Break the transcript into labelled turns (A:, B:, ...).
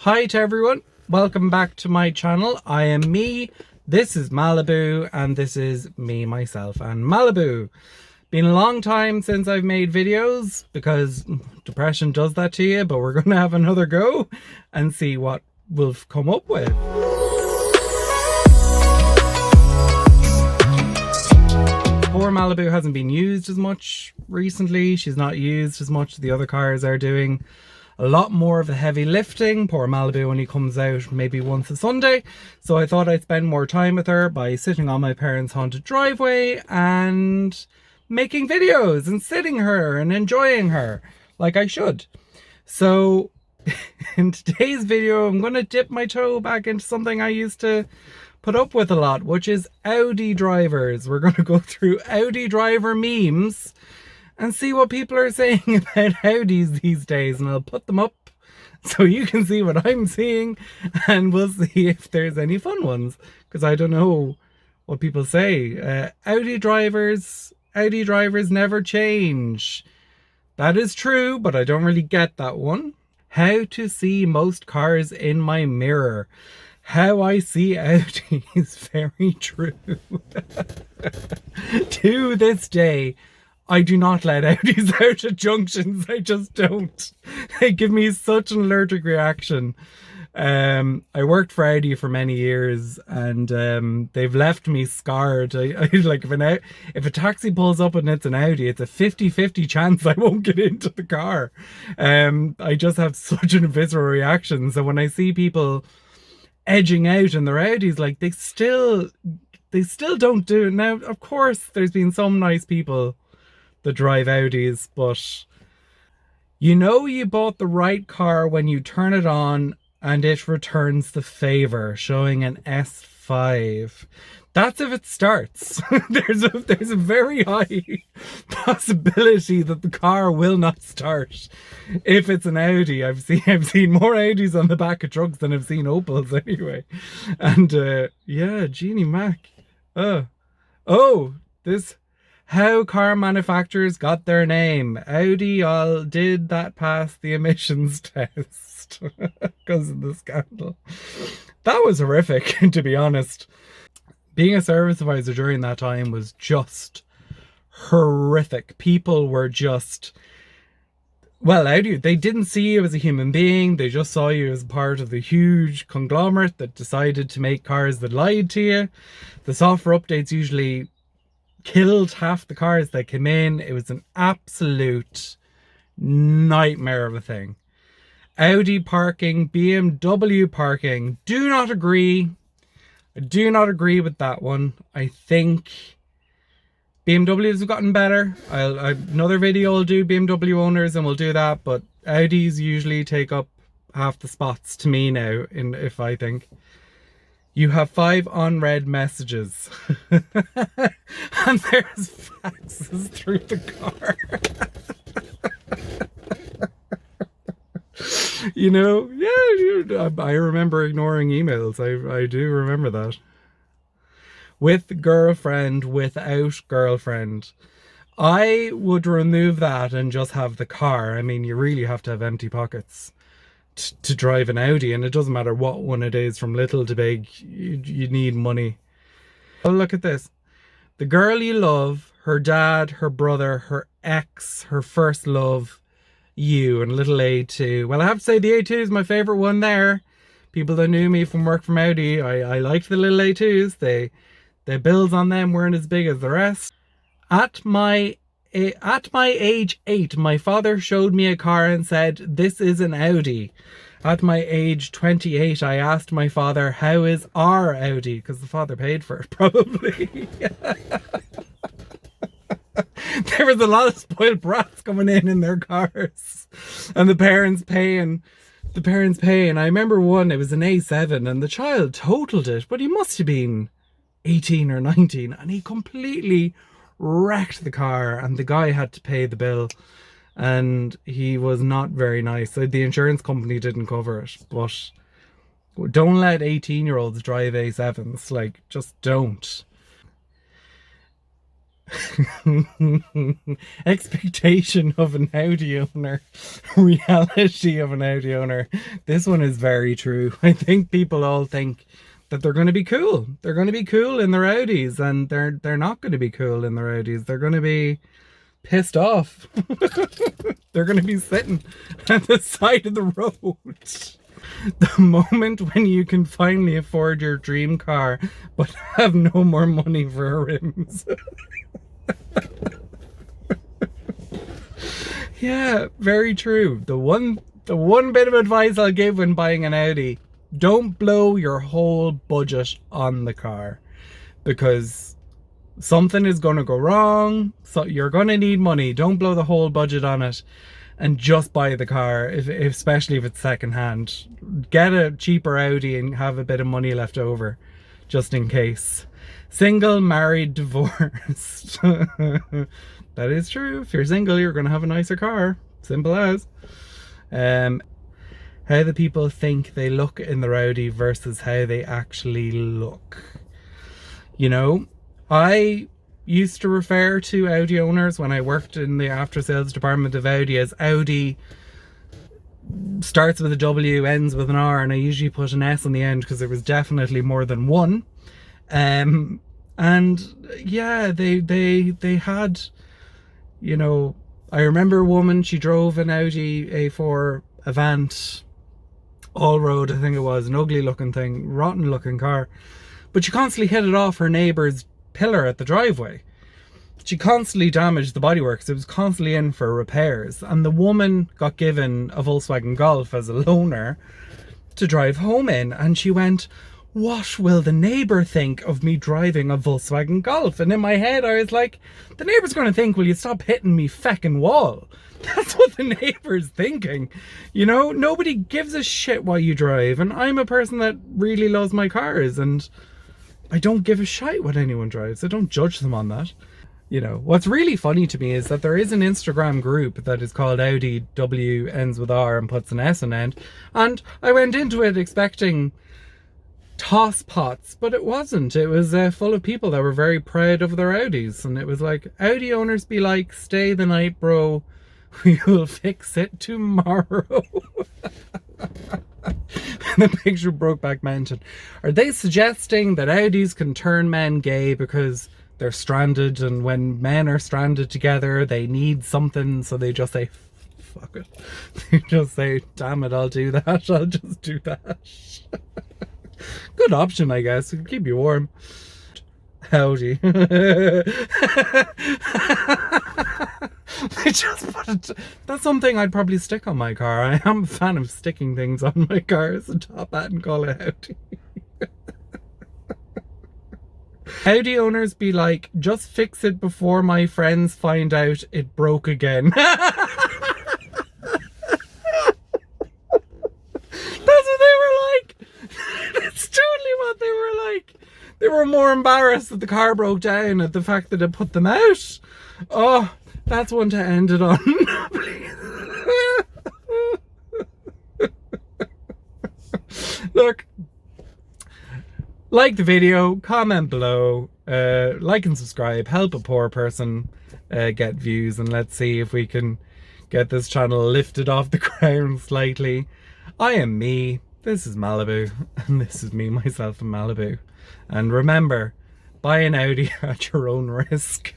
A: Hi to everyone, welcome back to my channel. I am me, this is Malibu, and this is me, myself, and Malibu. Been a long time since I've made videos because depression does that to you, but we're going to have another go and see what we'll come up with. Poor Malibu hasn't been used as much recently. She's not used as much as the other cars are doing. A lot more of the heavy lifting. Poor Malibu only comes out maybe once a Sunday. So I thought I'd spend more time with her by sitting on my parents' haunted driveway and making videos and sitting her and enjoying her like I should. So in today's video, I'm going to dip my toe back into something I used to put up with a lot, which is Audi drivers. We're going to go through Audi driver memes and see what people are saying about Audis these days, and I'll put them up so you can see what I'm seeing, and we'll see if there's any fun ones, because I don't know what people say. Audi drivers never change. That is true, but I don't really get that one. How to see most cars in my mirror. How I see Audi is very true. To this day, I do not let Audis out at junctions. I just don't. They give me such an allergic reaction. I worked for Audi for many years, and they've left me scarred. I like if a taxi pulls up and it's an Audi, it's a 50-50 chance I won't get into the car. I just have such an visceral reaction. So when I see people edging out in their Audis, like they still don't do it. Now, of course, there's been some nice people that drive Audis, but you know you bought the right car when you turn it on and it returns the favor, showing an S5. That's if it starts. There's a very high possibility that the car will not start if it's an Audi. I've seen more Audis on the back of trucks than I've seen Opels anyway. And yeah, Jeannie Mac. This. How car manufacturers got their name. Audi all did that pass the emissions test because of the scandal. That was horrific, to be honest. Being a service advisor during that time was just horrific. People were just, well, Audi, they didn't see you as a human being. They just saw you as part of the huge conglomerate that decided to make cars that lied to you. The software updates usually killed half the cars that came in. It was an absolute nightmare of a thing. Audi parking, BMW parking. Do not agree. I do not agree with that one. I think BMWs have gotten better. Another video I'll do BMW owners and we'll do that, but Audis usually take up half the spots to me now, if I think. You have 5 unread messages. And there's faxes through the car. You know, yeah, I remember ignoring emails. I do remember that. With girlfriend, without girlfriend. I would remove that and just have the car. I mean, you really have to have empty pockets to drive an Audi, and it doesn't matter what one it is, from little to big. You need money. Oh, look at this. The girl you love, her dad, her brother, her ex, her first love, you, and little A2. Well, I have to say the A2 is my favorite one there. People that knew me from work from Audi, I liked the little A2s. The bills on them weren't as big as the rest. At my age 8, my father showed me a car and said, "This is an Audi." At my age 28, I asked my father, "How is our Audi?" Because the father paid for it, probably. There was a lot of spoiled brats coming in their cars, and the parents paying. I remember one, it was an A7, and the child totaled it, but he must have been 18 or 19, and he completely wrecked the car, and the guy had to pay the bill, and he was not very nice. The insurance company didn't cover it, but don't let 18-year-olds drive A7s. Like, just don't. Expectation of an Audi owner, reality of an Audi owner. This one is very true. I think people all think that they're going to be cool. They're going to be cool in their Audis, and they're not going to be cool in their Audis. They're going to be pissed off. They're going to be sitting at the side of the road. The moment when you can finally afford your dream car, but have no more money for rims. Yeah, very true. The one bit of advice I'll give when buying an Audi: don't blow your whole budget on the car, because something is going to go wrong. So you're going to need money. Don't blow the whole budget on it, and just buy the car, especially if it's secondhand. Get a cheaper Audi and have a bit of money left over, just in case. Single, married, divorced. That is true. If you're single, you're going to have a nicer car. Simple as. How the people think they look in their Audi versus how they actually look. You know, I used to refer to Audi owners when I worked in the after sales department of Audi as Audi starts with a W, ends with an R, and I usually put an S on the end because there was definitely more than one. And yeah, they had, you know, I remember a woman, she drove an Audi A4 Avant all-road, I think it was, an ugly looking thing, rotten looking car, but she constantly hit it off her neighbour's pillar at the driveway. She constantly damaged the bodywork, so it was constantly in for repairs, and the woman got given a Volkswagen Golf as a loaner to drive home in, and she went, what will the neighbour think of me driving a Volkswagen Golf? And in my head I was like, the neighbour's going to think, will you stop hitting me feckin' wall? That's what the neighbour's thinking. You know, nobody gives a shit what you drive, and I'm a person that really loves my cars, and I don't give a shite what anyone drives. I don't judge them on that. You know, what's really funny to me is that there is an Instagram group that is called Audi W ends with R and puts an S on end, and I went into it expecting toss pots, but it wasn't. It was full of people that were very proud of their Audis, and it was like, Audi owners be like, stay the night, bro, we will fix it tomorrow. The picture Brokeback Mountain. Are they suggesting that Audis can turn men gay because they're stranded, and when men are stranded together they need something, so they just say fuck it? They just say, damn it, I'll do that, I'll just do that. Good option, I guess. It'll keep you warm. Howdy. I just put it. That's something I'd probably stick on my car. I am a fan of sticking things on my car as a top hat and call it howdy. Audi owners be like, just fix it before my friends find out it broke again. That's what they were like. That's totally what they were like. They were more embarrassed that the car broke down at the fact that it put them out. Oh, that's one to end it on. Look, like the video, comment below, like and subscribe, help a poor person get views, and let's see if we can get this channel lifted off the ground slightly. I am me, this is Malibu, and this is me, myself, and Malibu. And remember, buy an Audi at your own risk.